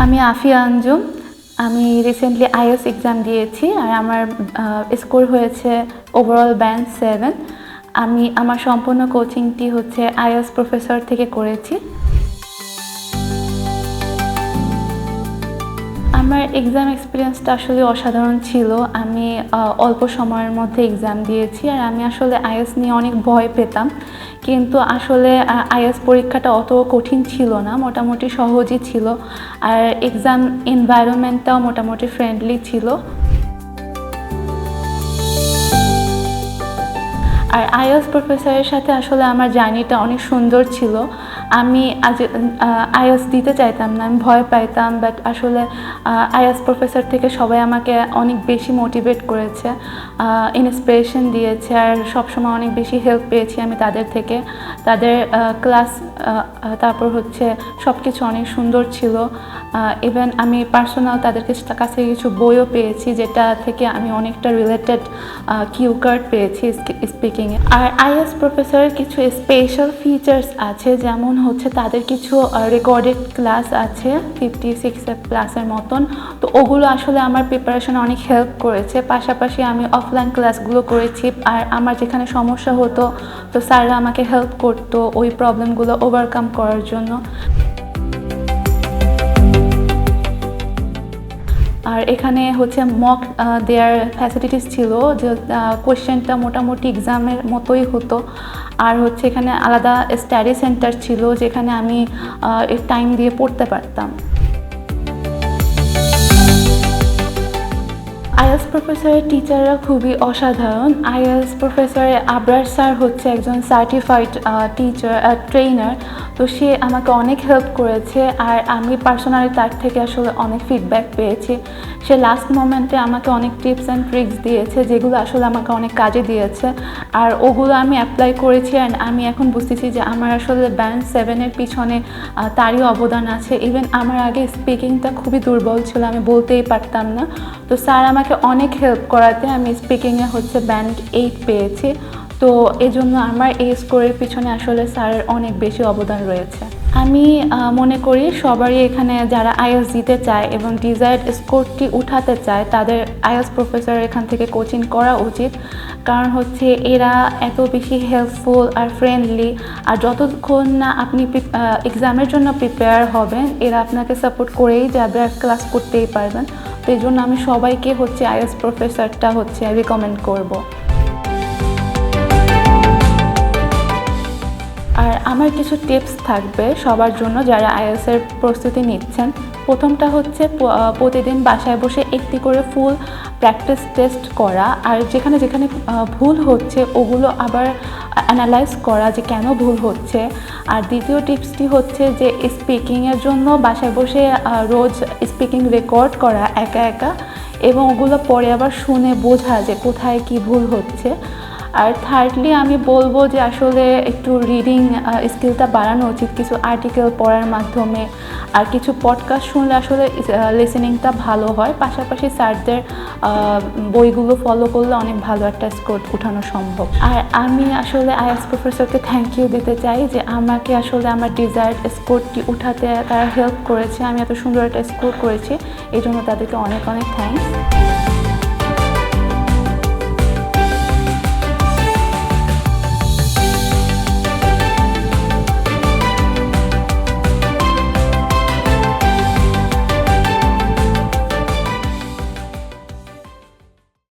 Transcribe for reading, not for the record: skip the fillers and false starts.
আমি আফিয়া আঞ্জুম। আমি recently IELTS exam দিয়েছি আর আমার স্কোর হয়েছে ওভারঅল ব্যান্ড 7। আমি আমার সম্পূর্ণ কোচিংটি হচ্ছে আইএলটিএস প্রফেসর থেকে করেছি। আমার এক্সাম এক্সপিরিয়েন্সটা আসলে অসাধারণ ছিল। আমি অল্প সময়ের মধ্যে এক্সাম দিয়েছি আর আমি আসলে আইএলটিএস নিয়ে অনেক ভয় পেতাম, কিন্তু আসলে আইএলটিএস পরীক্ষাটা অত কঠিন ছিল না, মোটামুটি সহজই ছিল। আর এক্সাম এনভায়রনমেন্টটাও মোটামুটি ফ্রেন্ডলি ছিল। আর আইএলটিএস প্রফেসরের সাথে আসলে আমার জার্নিটা অনেক সুন্দর ছিল। আমি আইএলটিএস দিতে চাইতাম না, আমি ভয় পাইতাম, বাট আসলে আইএলটিএস প্রফেসর থেকে সবাই আমাকে অনেক বেশি মোটিভেট করেছে, ইন্সপিরেশন দিয়েছে আর সবসময় অনেক বেশি হেল্প পেয়েছি আমি তাদের থেকে। তাদের ক্লাস তারপর হচ্ছে সব কিছু অনেক সুন্দর ছিল। ইভেন আমি পার্সোনাল তাদের কাছে কিছু বইও পেয়েছি, যেটা থেকে আমি অনেকটা রিলেটেড কিউ কার্ড পেয়েছি স্পিকিংয়ে। আর আইএলটিএস প্রফেসরের কিছু স্পেশাল ফিচার্স আছে, যেমন হচ্ছে তাদের কিছু রেকর্ডেড ক্লাস আছে 56+ মতন। তো ওগুলো আসলে আমার প্রিপারেশনে অনেক হেল্প করেছে। পাশাপাশি আমি অফলাইন ক্লাসগুলো করেছি আর আমার যেখানে সমস্যা হতো তো স্যাররা আমাকে হেল্প করতো ওই প্রবলেমগুলো ওভারকাম করার জন্য। আর এখানে হচ্ছে মক দেয়ার ফ্যাসিলিটিস ছিল, যে কোয়েশ্চেনটা মোটামুটি এক্সামের মতোই হতো। আর হচ্ছে এখানে আলাদা স্টাডি সেন্টার ছিল, যেখানে আমি টাইম দিয়ে পড়তে পারতাম। আইএলটিএস প্রফেসরের টিচাররা খুবই অসাধারণ। আইএলটিএস প্রফেসরের আবরার স্যার হচ্ছে একজন সার্টিফাইড ট্রেনার। তো সে আমাকে অনেক হেল্প করেছে আর আমি পার্সোনালি তার থেকে আসলে অনেক ফিডব্যাক পেয়েছি। সে লাস্ট মোমেন্টে আমাকে অনেক টিপস অ্যান্ড ট্রিক্স দিয়েছে, যেগুলো আসলে আমাকে অনেক কাজে দিয়েছে। আর ওগুলো আমি অ্যাপ্লাই করেছি অ্যান্ড আমি এখন বুঝতেছি যে আমার আসলে ব্যান্ড 7-এর পিছনে তারই অবদান আছে। ইভেন আমার আগে স্পিকিংটা খুবই দুর্বল ছিল, আমি বলতেই পারতাম না। তো স্যার আমাকে অনেক হেল্প করাতে আমি স্পিকিংয়ে হচ্ছে ব্যান্ড 8 পেয়েছি। তো এই জন্য আমার এই স্কোরের পিছনে আসলে স্যারের অনেক বেশি অবদান রয়েছে। আমি মনে করি সবারই এখানে যারা আইএলটিএস দিতে চায় এবং ডিজায়ার্ড স্কোরটি উঠাতে চায়, তাদের আইএলটিএস প্রফেসর এখান থেকে কোচিং করা উচিত। কারণ হচ্ছে এরা এত বেশি হেল্পফুল আর ফ্রেন্ডলি, আর যতক্ষণ না আপনি এক্সামের জন্য প্রিপেয়ার হবেন এরা আপনাকে সাপোর্ট করেই যাবে আর ক্লাস করতেই পারবেন। তো এই জন্য আমি সবাইকে হচ্ছে আইএলটিএস প্রফেসরটা হচ্ছে রিকমেন্ড করব। আর আমার কিছু টিপস থাকবে সবার জন্য যারা আইএলটিএসের প্রস্তুতি নিচ্ছেন। প্রথমটা হচ্ছে প্রতিদিন বাসায় বসে একটি করে ফুল প্র্যাকটিস টেস্ট করা, আর যেখানে যেখানে ভুল হচ্ছে ওগুলো আবার অ্যানালাইজ করা যে কেন ভুল হচ্ছে। আর দ্বিতীয় টিপসটি হচ্ছে যে স্পিকিংয়ের জন্য বাসায় বসে রোজ স্পিকিং রেকর্ড করা একা একা, এবং ওগুলো পরে আবার শুনে বোঝা যে কোথায় কি ভুল হচ্ছে। আর থার্ডলি আমি বলবো যে আসলে একটু রিডিং স্কিলটা বাড়ানো উচিত, কিছু আর্টিকেল পড়ার মাধ্যমে আর কিছু পডকাস্ট শুনলে আসলে লিসেনিংটা ভালো হয়। পাশাপাশি স্যারদের বইগুলো ফলো করলে অনেক ভালো একটা স্কোর উঠানো সম্ভব। আর আমি আসলে আইএলটিএস প্রফেসরকে থ্যাংক ইউ দিতে চাই যে আমাকে আসলে আমার ডিজায়ার্ড স্কোরটি উঠাতে তারা হেল্প করেছে। আমি এত সুন্দর একটা স্কোর করেছি, এই জন্য তাদেরকে অনেক অনেক থ্যাঙ্কস।